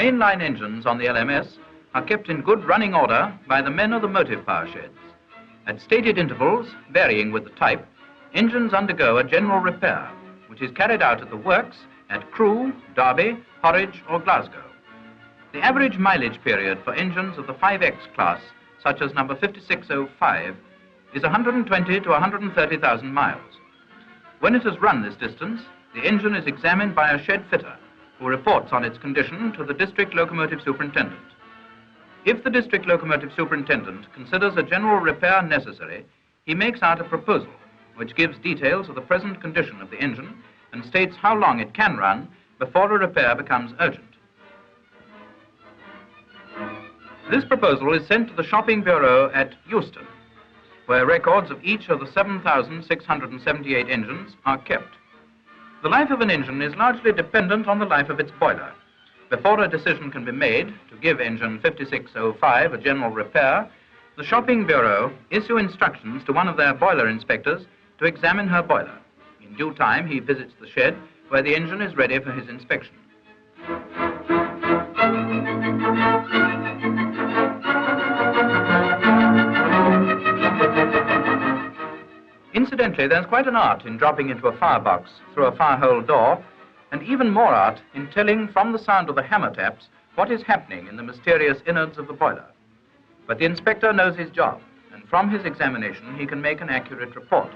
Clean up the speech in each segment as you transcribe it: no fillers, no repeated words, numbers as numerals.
mainline engines on the LMS are kept in good running order by the men of the motive power sheds. At stated intervals, varying with the type, engines undergo a general repair, which is carried out at the works at Crewe, Derby, Horwich or Glasgow. The average mileage period for engines of the 5X class, such as number 5605, is 120 to 130,000 miles. When it has run this distance, the engine is examined by a shed fitter, who reports on its condition to the district locomotive superintendent. If the district locomotive superintendent considers a general repair necessary, he makes out a proposal which gives details of the present condition of the engine and states how long it can run before a repair becomes urgent. This proposal is sent to the shopping bureau at Euston, where records of each of the 7,678 engines are kept. The life of an engine is largely dependent on the life of its boiler. Before a decision can be made to give engine 5605 a general repair, the shopping bureau issue instructions to one of their boiler inspectors to examine her boiler. In due time, he visits the shed where the engine is ready for his inspection. Incidentally, there's quite an art in dropping into a firebox through a firehole door, and even more art in telling from the sound of the hammer taps what is happening in the mysterious innards of the boiler. But the inspector knows his job, and from his examination he can make an accurate report.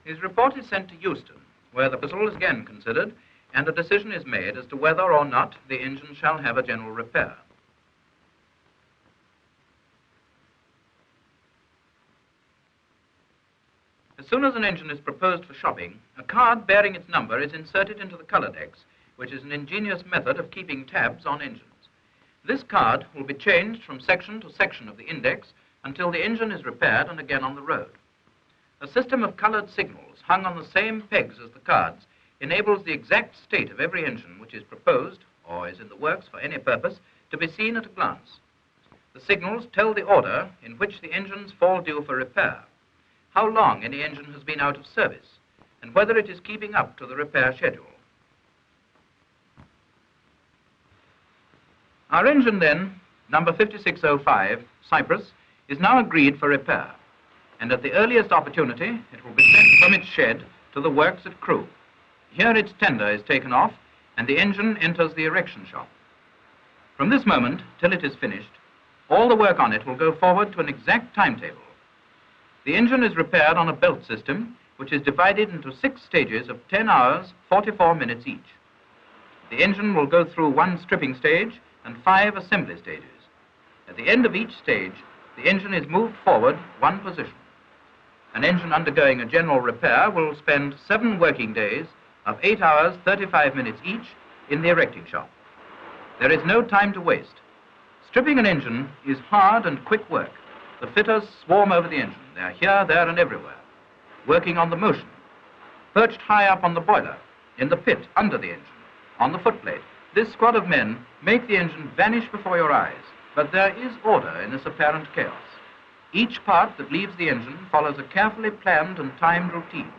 His report is sent to Euston, where the proposal is again considered and a decision is made as to whether or not the engine shall have a general repair. As soon as an engine is proposed for shopping, a card bearing its number is inserted into the colour decks, which is an ingenious method of keeping tabs on engines. This card will be changed from section to section of the index until the engine is repaired and again on the road. A system of coloured signals hung on the same pegs as the cards enables the exact state of every engine which is proposed, or is in the works for any purpose, to be seen at a glance. The signals tell the order in which the engines fall due for repair, how long any engine has been out of service, and whether it is keeping up to the repair schedule. Our engine then, number 5605, Cyprus, is now agreed for repair, and at the earliest opportunity it will be sent from its shed to the works at Crewe. Here its tender is taken off and the engine enters the erection shop. From this moment till it is finished, all the work on it will go forward to an exact timetable. The engine is repaired on a belt system which is divided into 6 stages of 10 hours, 44 minutes each. The engine will go through 1 stripping stage and 5 assembly stages. At the end of each stage, the engine is moved forward 1 position. An engine undergoing a general repair will spend 7 working days of 8 hours, 35 minutes each in the erecting shop. There is no time to waste. Stripping an engine is hard and quick work. The fitters swarm over the engine. They are here, there and everywhere, working on the motion, perched high up on the boiler, in the pit under the engine, on the footplate. This squad of men make the engine vanish before your eyes, but there is order in this apparent chaos. Each part that leaves the engine follows a carefully planned and timed routine.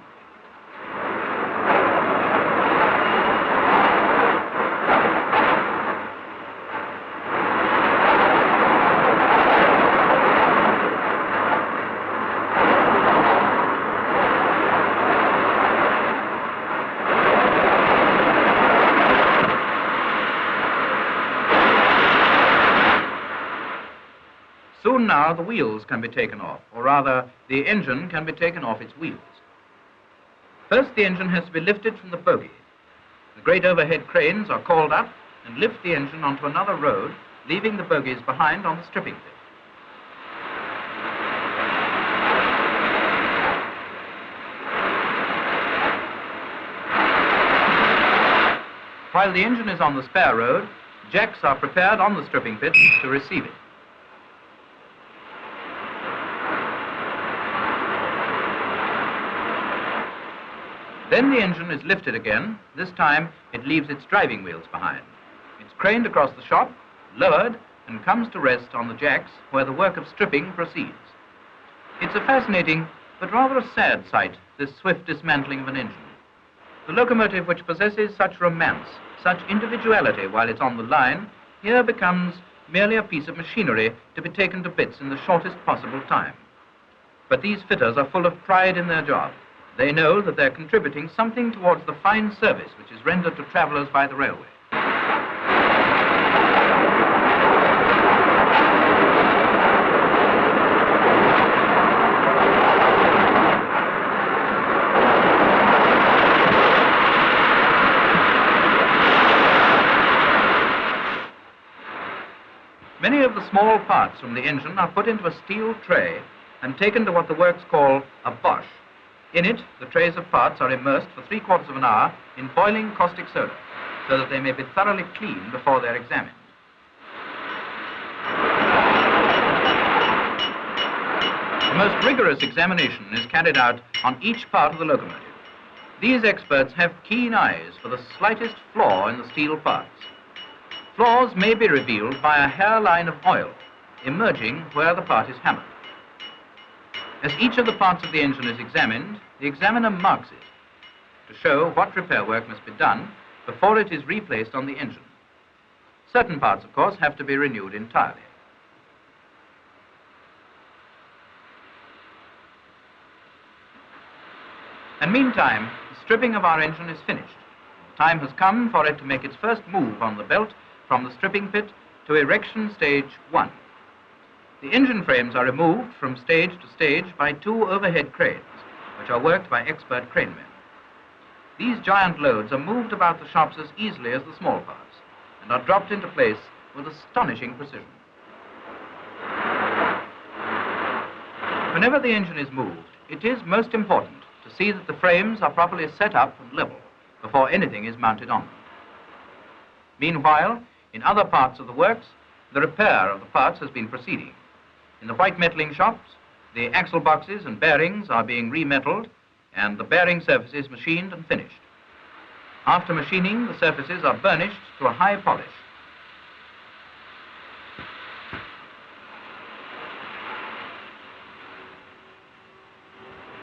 Soon now the wheels can be taken off, or rather the engine can be taken off its wheels. First the engine has to be lifted from the bogie. The great overhead cranes are called up and lift the engine onto another road, leaving the bogies behind on the stripping pit. While the engine is on the spare road, jacks are prepared on the stripping pit to receive it. Then the engine is lifted again. This time it leaves its driving wheels behind. It's craned across the shop, lowered, and comes to rest on the jacks where the work of stripping proceeds. It's a fascinating but rather a sad sight, this swift dismantling of an engine. The locomotive which possesses such romance, such individuality while it's on the line, here becomes merely a piece of machinery to be taken to bits in the shortest possible time. But these fitters are full of pride in their job. They know that they're contributing something towards the fine service which is rendered to travellers by the railway. Many of the small parts from the engine are put into a steel tray and taken to what the works call a bosch. In it, the trays of parts are immersed for 3/4 of an hour in boiling caustic soda, so that they may be thoroughly cleaned before they're examined. The most rigorous examination is carried out on each part of the locomotive. These experts have keen eyes for the slightest flaw in the steel parts. Flaws may be revealed by a hairline of oil emerging where the part is hammered. As each of the parts of the engine is examined, the examiner marks it to show what repair work must be done before it is replaced on the engine. Certain parts, of course, have to be renewed entirely. And meantime, the stripping of our engine is finished. The time has come for it to make its first move on the belt from the stripping pit to erection stage 1. The engine frames are removed from stage to stage by 2 overhead cranes, which are worked by expert crane men. These giant loads are moved about the shops as easily as the small parts and are dropped into place with astonishing precision. Whenever the engine is moved, it is most important to see that the frames are properly set up and level before anything is mounted on them. Meanwhile, in other parts of the works, the repair of the parts has been proceeding. In the white metalling shops, the axle boxes and bearings are being remetalled and the bearing surfaces machined and finished. After machining, the surfaces are burnished to a high polish.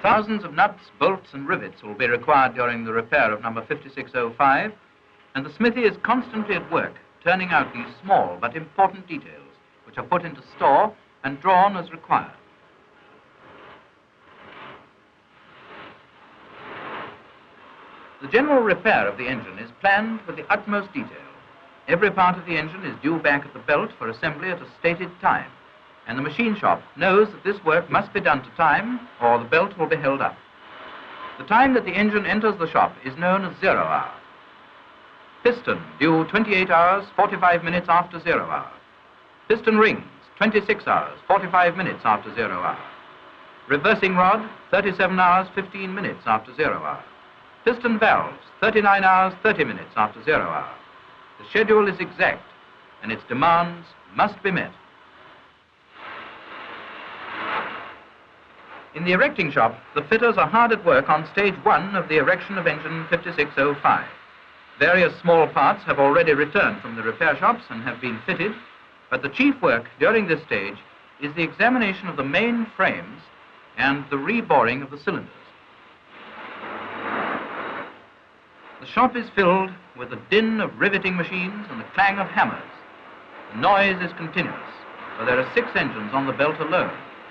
Thousands of nuts, bolts and rivets will be required during the repair of number 5605, and the smithy is constantly at work, turning out these small but important details, which are put into store and drawn as required. The general repair of the engine is planned with the utmost detail. Every part of the engine is due back at the belt for assembly at a stated time, and the machine shop knows that this work must be done to time or the belt will be held up. The time that the engine enters the shop is known as 0 hour. Piston due 28 hours, 45 minutes after 0 hour. Piston rings, 26 hours, 45 minutes after 0 hour. Reversing rod, 37 hours, 15 minutes after 0 hour. Piston valves, 39 hours, 30 minutes after 0 hour. The schedule is exact, and its demands must be met. In the erecting shop, the fitters are hard at work on stage 1 of the erection of engine 5605. Various small parts have already returned from the repair shops and have been fitted, but the chief work during this stage is the examination of the main frames and the reboring of the cylinders. The shop is filled with the din of riveting machines and the clang of hammers. The noise is continuous, for there are 6 engines on the belt alone,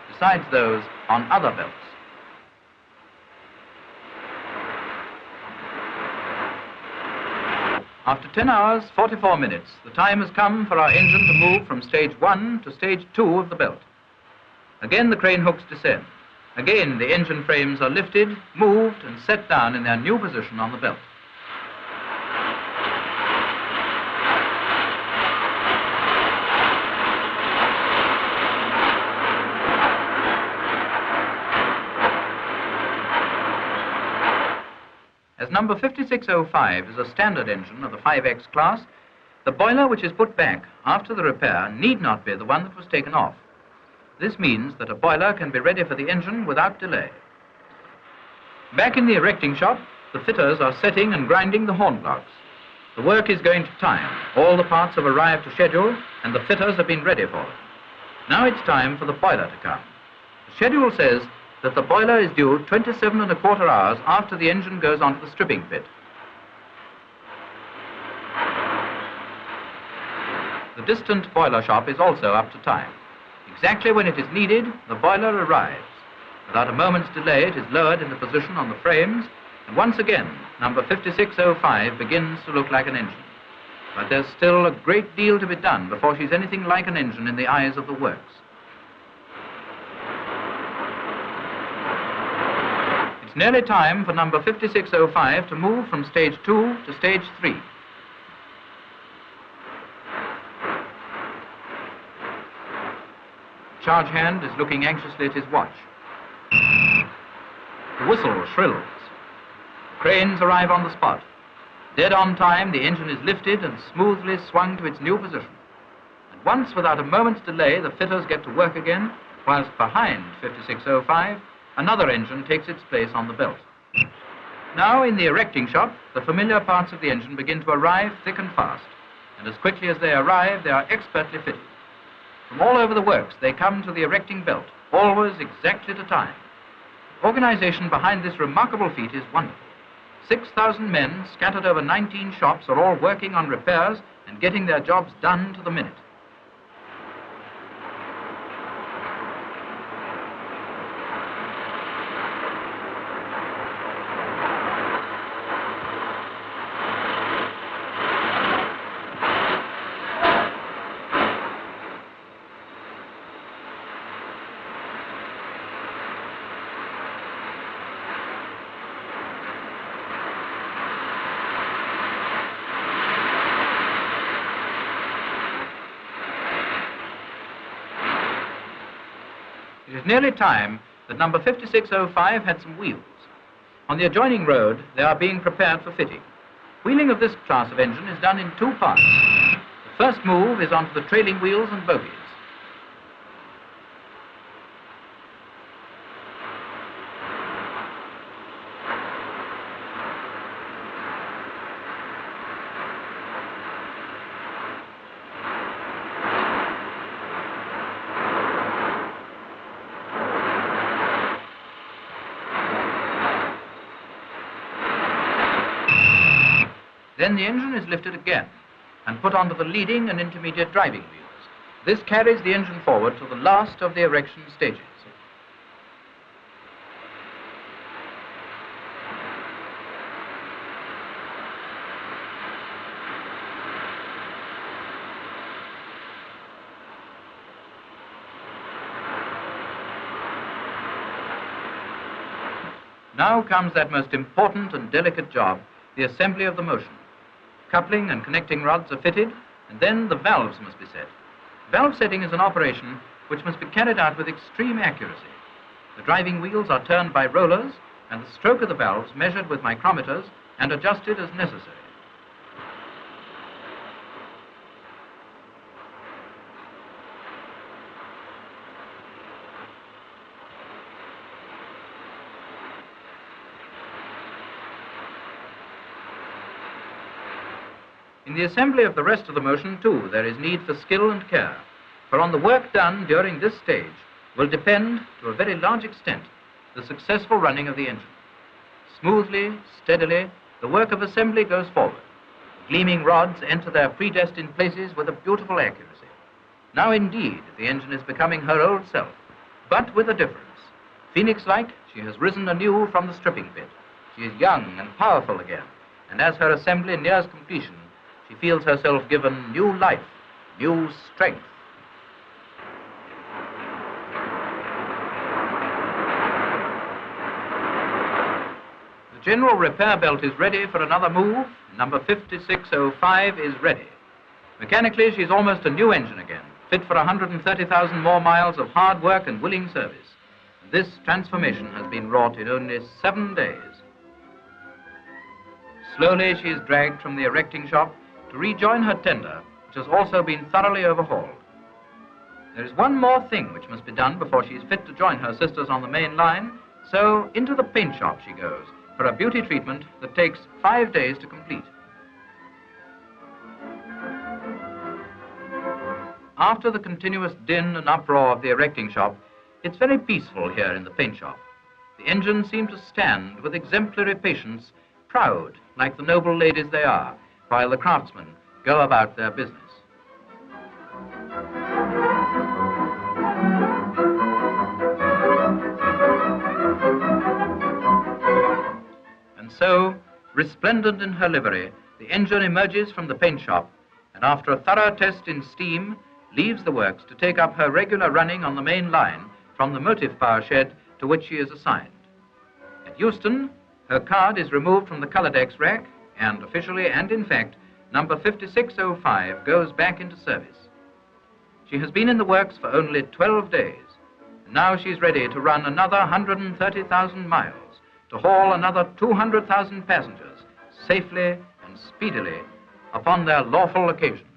besides those on other belts. After 10 hours, 44 minutes, the time has come for our engine to move from stage 1 to stage 2 of the belt. Again, the crane hooks descend. Again, the engine frames are lifted, moved, and set down in their new position on the belt. As number 5605 is a standard engine of the 5X class, the boiler which is put back after the repair need not be the one that was taken off. This means that a boiler can be ready for the engine without delay. Back in the erecting shop, the fitters are setting and grinding the horn blocks. The work is going to time. All the parts have arrived to schedule, and the fitters have been ready for them. Now it's time for the boiler to come. The schedule says that the boiler is due 27¼ hours after the engine goes onto the stripping pit. The distant boiler shop is also up to time. Exactly when it is needed, the boiler arrives. Without a moment's delay, it is lowered into position on the frames, and once again, number 5605 begins to look like an engine. But there's still a great deal to be done before she's anything like an engine in the eyes of the works. It's nearly time for number 5605 to move from stage 2 to stage 3. Charge hand is looking anxiously at his watch. The whistle shrills. Cranes arrive on the spot. Dead on time, the engine is lifted and smoothly swung to its new position. And once, without a moment's delay, the fitters get to work again, whilst behind 5605, another engine takes its place on the belt. Now, in the erecting shop, the familiar parts of the engine begin to arrive thick and fast, and as quickly as they arrive, they are expertly fitted. From all over the works, they come to the erecting belt, always exactly to time. The organization behind this remarkable feat is wonderful. 6,000 men scattered over 19 shops are all working on repairs and getting their jobs done to the minute. It is nearly time that number 5605 had some wheels. On the adjoining road, they are being prepared for fitting. Wheeling of this class of engine is done in two parts. The first move is onto the trailing wheels and bogies. Then the engine is lifted again and put onto the leading and intermediate driving wheels. This carries the engine forward to the last of the erection stages. Now comes that most important and delicate job, the assembly of the motion. Coupling and connecting rods are fitted, and then the valves must be set. Valve setting is an operation which must be carried out with extreme accuracy. The driving wheels are turned by rollers, and the stroke of the valves measured with micrometers and adjusted as necessary. In the assembly of the rest of the motion, too, there is need for skill and care, for on the work done during this stage will depend, to a very large extent, the successful running of the engine. Smoothly, steadily, the work of assembly goes forward. The gleaming rods enter their predestined places with a beautiful accuracy. Now, indeed, the engine is becoming her old self, but with a difference. Phoenix-like, she has risen anew from the stripping pit. She is young and powerful again, and as her assembly nears completion, she feels herself given new life, new strength. The general repair belt is ready for another move. Number 5605 is ready. Mechanically, she's almost a new engine again, fit for 130,000 more miles of hard work and willing service. This transformation has been wrought in only 7 days. Slowly, she is dragged from the erecting shop to rejoin her tender, which has also been thoroughly overhauled. There is one more thing which must be done before she is fit to join her sisters on the main line, so into the paint shop she goes, for a beauty treatment that takes 5 days to complete. After the continuous din and uproar of the erecting shop, it's very peaceful here in the paint shop. The engines seem to stand with exemplary patience, proud like the noble ladies they are, while the craftsmen go about their business. And so, resplendent in her livery, the engine emerges from the paint shop, and after a thorough test in steam, leaves the works to take up her regular running on the main line from the motive power shed to which she is assigned. At Euston, her card is removed from the Colodex rack, and officially and in fact, number 5605 goes back into service. She has been in the works for only 12 days, and now she's ready to run another 130,000 miles, to haul another 200,000 passengers safely and speedily upon their lawful occasion.